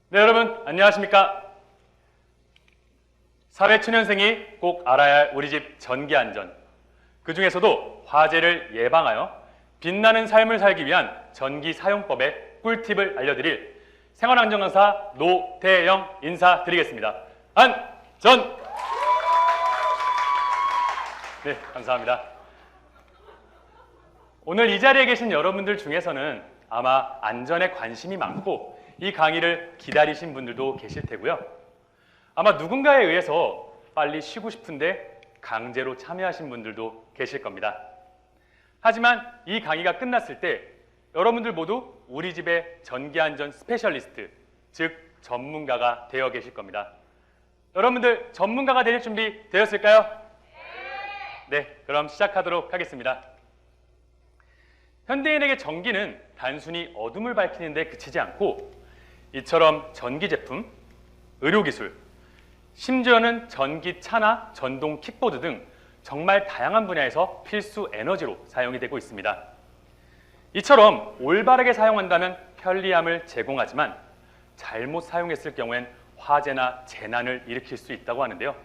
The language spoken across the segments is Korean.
네, 여러분 안녕하십니까? 사회초년생이 꼭 알아야 할 우리 집 전기안전, 그 중에서도 화재를 예방하여 빛나는 삶을 살기 위한 전기 사용법의 꿀팁을 알려드릴 생활안전 강사 노태영 인사드리겠습니다. 안전! 네, 감사합니다. 오늘 이 자리에 계신 여러분들 중에서는 아마 안전에 관심이 많고 이 강의를 기다리신 분들도 계실 테고요. 아마 누군가에 의해서 빨리 쉬고 싶은데 강제로 참여하신 분들도 계실 겁니다. 하지만 이 강의가 끝났을 때 여러분들 모두 우리 집의 전기안전 스페셜리스트, 즉 전문가가 되어 계실 겁니다. 여러분들 전문가가 될 준비 되었을까요? 네, 그럼 시작하도록 하겠습니다. 현대인에게 전기는 단순히 어둠을 밝히는 데 그치지 않고 이처럼 전기 제품, 의료기술, 심지어는 전기차나 전동 킥보드 등 정말 다양한 분야에서 필수 에너지로 사용이 되고 있습니다. 이처럼 올바르게 사용한다면 편리함을 제공하지만 잘못 사용했을 경우엔 화재나 재난을 일으킬 수 있다고 하는데요.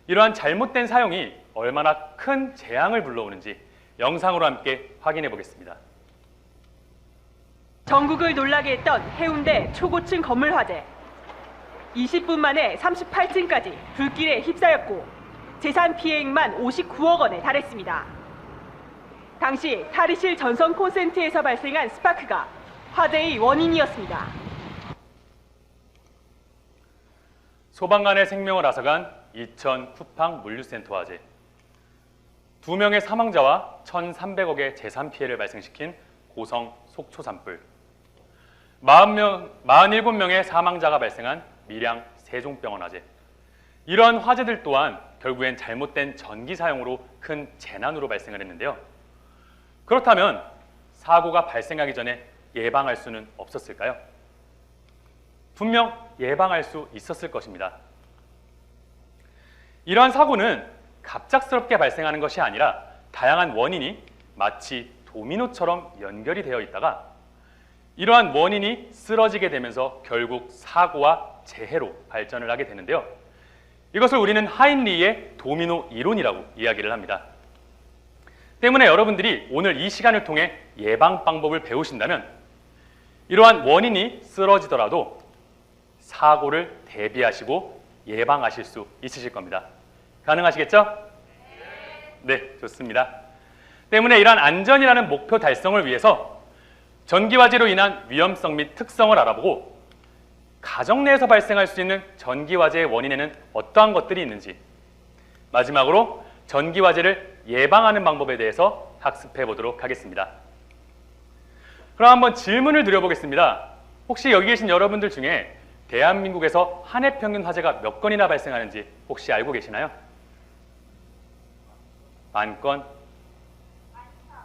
이러한 잘못된 사용이 얼마나 큰 재앙을 불러오는지 영상으로 함께 확인해 보겠습니다. 전국을 놀라게 했던 해운대 초고층 건물 화재. 20분 만에 38층까지 불길에 휩싸였고 재산 피해액만 59억 원에 달했습니다. 당시 탈의실 전선 콘센트에서 발생한 스파크가 화재의 원인이었습니다. 소방관의 생명을 앗아간 이천 쿠팡 물류센터 화재. 2명의 사망자와 1,300억의 재산 피해를 발생시킨 고성 속초 산불. 47명의 사망자가 발생한 밀양 세종병원 화재. 이러한 화재들 또한 결국엔 잘못된 전기 사용으로 큰 재난으로 발생을 했는데요. 그렇다면 사고가 발생하기 전에 예방할 수는 없었을까요? 분명 예방할 수 있었을 것입니다. 이러한 사고는 갑작스럽게 발생하는 것이 아니라 다양한 원인이 마치 도미노처럼 연결이 되어 있다가 이러한 원인이 쓰러지게 되면서 결국 사고와 재해로 발전을 하게 되는데요. 이것을 우리는 하인리의 도미노 이론이라고 이야기를 합니다. 때문에 여러분들이 오늘 이 시간을 통해 예방 방법을 배우신다면 이러한 원인이 쓰러지더라도 사고를 대비하시고 예방하실 수 있으실 겁니다. 가능하시겠죠? 네, 좋습니다. 때문에 이러한 안전이라는 목표 달성을 위해서 전기화재로 인한 위험성 및 특성을 알아보고 가정 내에서 발생할 수 있는 전기화재의 원인에는 어떠한 것들이 있는지, 마지막으로 전기화재를 예방하는 방법에 대해서 학습해 보도록 하겠습니다. 그럼 한번 질문을 드려보겠습니다. 혹시 여기 계신 여러분들 중에 대한민국에서 한 해 평균 화재가 몇 건이나 발생하는지 혹시 알고 계시나요? 10,000건?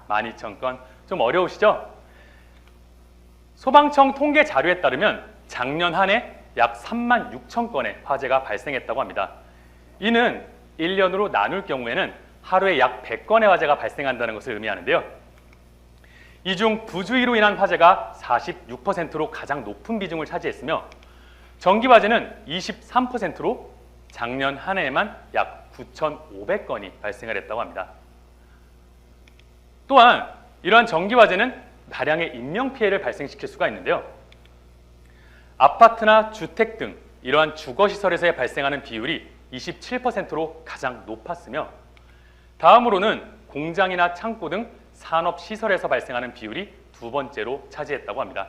12,000건? 좀 어려우시죠? 소방청 통계 자료에 따르면 작년 한 해 약 36,000건의 화재가 발생했다고 합니다. 이는 1년으로 나눌 경우에는 하루에 약 100건의 화재가 발생한다는 것을 의미하는데요. 이 중 부주의로 인한 화재가 46%로 가장 높은 비중을 차지했으며 전기화재는 23%로 작년 한 해에만 약 9,500건이 발생을 했다고 합니다. 또한 이러한 전기화재는 다량의 인명피해를 발생시킬 수가 있는데요. 아파트나 주택 등 이러한 주거시설에서 발생하는 비율이 27%로 가장 높았으며 다음으로는 공장이나 창고 등 산업시설에서 발생하는 비율이 두 번째로 차지했다고 합니다.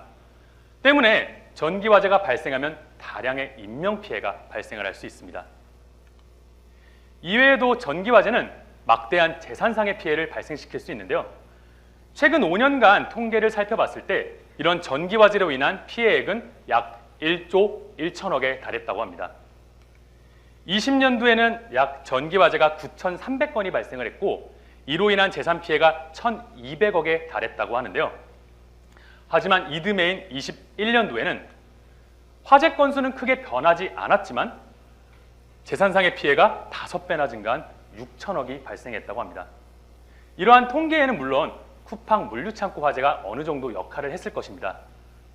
때문에 전기화재가 발생하면 다량의 인명피해가 발생을 할 수 있습니다. 이외에도 전기화재는 막대한 재산상의 피해를 발생시킬 수 있는데요. 최근 5년간 통계를 살펴봤을 때 이런 전기화재로 인한 피해액은 약 1조 1천억에 달했다고 합니다. 20년도에는 약 전기화재가 9,300건이 발생을 했고 이로 인한 재산 피해가 1,200억에 달했다고 하는데요. 하지만 이듬해인 21년도에는 화재 건수는 크게 변하지 않았지만 재산상의 피해가 5배나 증가한 6천억이 발생했다고 합니다. 이러한 통계에는 물론 쿠팡 물류창고 화재가 어느 정도 역할을 했을 것입니다.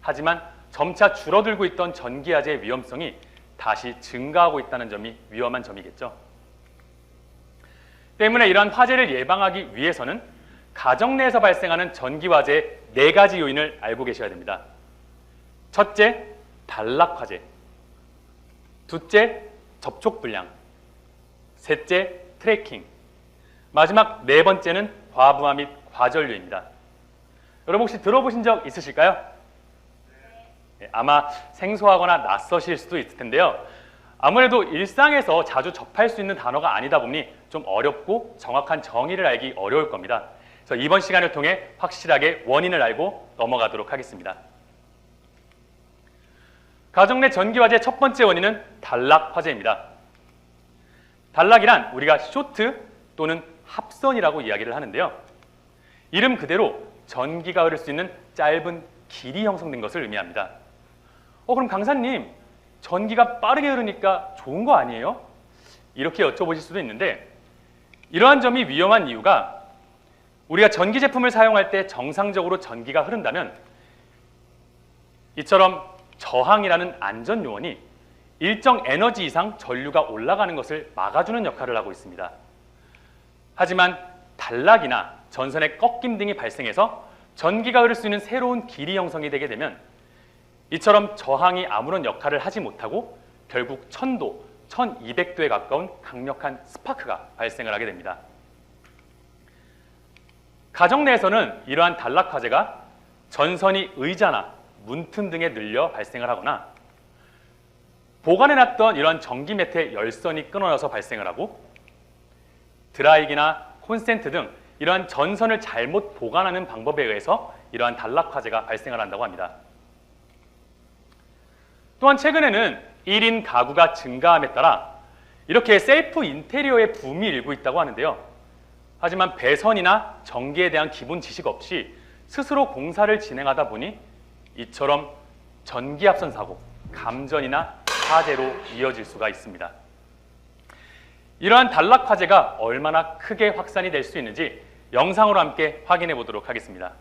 하지만 점차 줄어들고 있던 전기화재의 위험성이 다시 증가하고 있다는 점이 위험한 점이겠죠. 때문에 이러한 화재를 예방하기 위해서는 가정 내에서 발생하는 전기화재의 4가지 요인을 알고 계셔야 됩니다. 첫째, 단락화재. 둘째, 접촉불량. 셋째, 트래킹. 마지막 4번째는 과부하 및 과전류입니다. 여러분 혹시 들어보신 적 있으실까요? 네, 아마 생소하거나 낯서실 수도 있을 텐데요. 아무래도 일상에서 자주 접할 수 있는 단어가 아니다 보니 좀 어렵고 정확한 정의를 알기 어려울 겁니다. 그래서 이번 시간을 통해 확실하게 원인을 알고 넘어가도록 하겠습니다. 가정 내 전기화재 첫 번째 원인은 단락화재입니다. 단락이란 우리가 쇼트 또는 합선이라고 이야기를 하는데요. 이름 그대로 전기가 흐를 수 있는 짧은 길이 형성된 것을 의미합니다. 그럼 강사님, 전기가 빠르게 흐르니까 좋은 거 아니에요? 이렇게 여쭤보실 수도 있는데 이러한 점이 위험한 이유가 우리가 전기 제품을 사용할 때 정상적으로 전기가 흐른다면 이처럼 저항이라는 안전 요원이 일정 에너지 이상 전류가 올라가는 것을 막아주는 역할을 하고 있습니다. 하지만 단락이나 전선의 꺾임 등이 발생해서 전기가 흐를 수 있는 새로운 길이 형성이 되게 되면 이처럼 저항이 아무런 역할을 하지 못하고 결국 1000도, 1200도에 가까운 강력한 스파크가 발생을 하게 됩니다. 가정 내에서는 이러한 단락화재가 전선이 의자나 문틈 등에 늘려 발생을 하거나 보관해놨던 이러한 전기 매트의 열선이 끊어져서 발생을 하고 드라이기나 콘센트 등 이러한 전선을 잘못 보관하는 방법에 의해서 이러한 단락화재가 발생을 한다고 합니다. 또한 최근에는 1인 가구가 증가함에 따라 이렇게 셀프 인테리어의 붐이 일고 있다고 하는데요. 하지만 배선이나 전기에 대한 기본 지식 없이 스스로 공사를 진행하다 보니 이처럼 전기합선 사고, 감전이나 화재로 이어질 수가 있습니다. 이러한 단락 화재가 얼마나 크게 확산이 될 수 있는지 영상으로 함께 확인해 보도록 하겠습니다.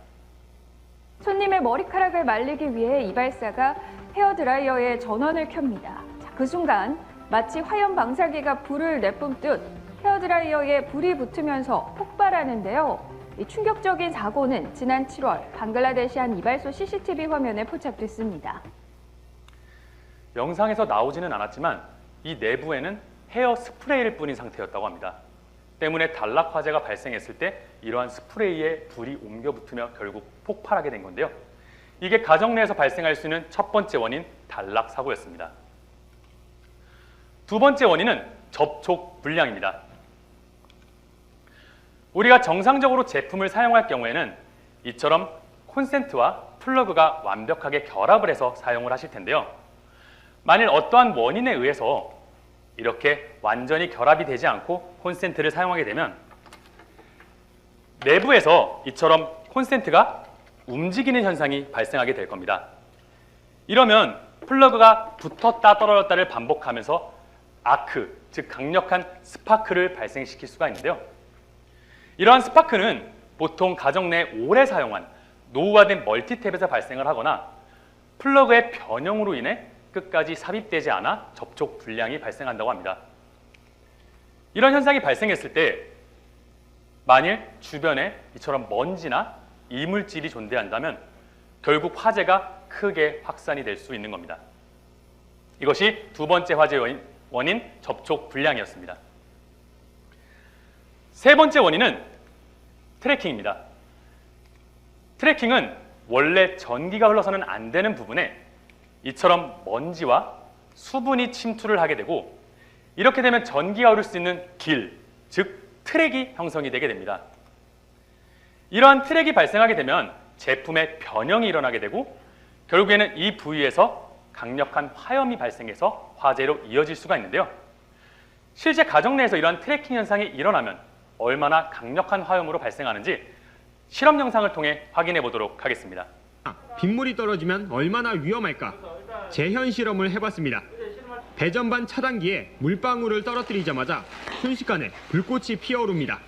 손님의 머리카락을 말리기 위해 이발사가 헤어드라이어에 전원을 켭니다. 자, 그 순간 마치 화염 방사기가 불을 내뿜듯 헤어드라이어에 불이 붙으면서 폭발하는데요. 이 충격적인 사고는 지난 7월 방글라데시 한 이발소 CCTV 화면에 포착됐습니다. 영상에서 나오지는 않았지만 이 내부에는 헤어 스프레이를 뿌린 상태였다고 합니다. 때문에 단락 화재가 발생했을 때 이러한 스프레이에 불이 옮겨 붙으며 결국 폭발하게 된 건데요. 이게 가정 내에서 발생할 수 있는 첫 번째 원인 단락 사고였습니다. 두 번째 원인은 접촉 불량입니다. 우리가 정상적으로 제품을 사용할 경우에는 이처럼 콘센트와 플러그가 완벽하게 결합을 해서 사용을 하실 텐데요. 만일 어떠한 원인에 의해서 이렇게 완전히 결합이 되지 않고 콘센트를 사용하게 되면 내부에서 이처럼 콘센트가 움직이는 현상이 발생하게 될 겁니다. 이러면 플러그가 붙었다 떨어졌다를 반복하면서 아크, 즉 강력한 스파크를 발생시킬 수가 있는데요. 이러한 스파크는 보통 가정 내 오래 사용한 노후화된 멀티탭에서 발생을 하거나 플러그의 변형으로 인해 끝까지 삽입되지 않아 접촉 불량이 발생한다고 합니다. 이런 현상이 발생했을 때 만일 주변에 이처럼 먼지나 이물질이 존재한다면 결국 화재가 크게 확산이 될 수 있는 겁니다. 이것이 두 번째 화재 원인 접촉 불량이었습니다. 세 번째 원인은 트래킹입니다. 트래킹은 원래 전기가 흘러서는 안 되는 부분에 이처럼 먼지와 수분이 침투를 하게 되고 이렇게 되면 전기가 흐를 수 있는 길, 즉 트랙이 형성이 되게 됩니다. 이러한 트랙이 발생하게 되면 제품의 변형이 일어나게 되고 결국에는 이 부위에서 강력한 화염이 발생해서 화재로 이어질 수가 있는데요. 실제 가정 내에서 이러한 트래킹 현상이 일어나면 얼마나 강력한 화염으로 발생하는지 실험 영상을 통해 확인해 보도록 하겠습니다. 빗물이 떨어지면 얼마나 위험할까? 재현 실험을 해봤습니다. 배전반 차단기에 물방울을 떨어뜨리자마자 순식간에 불꽃이 피어오릅니다.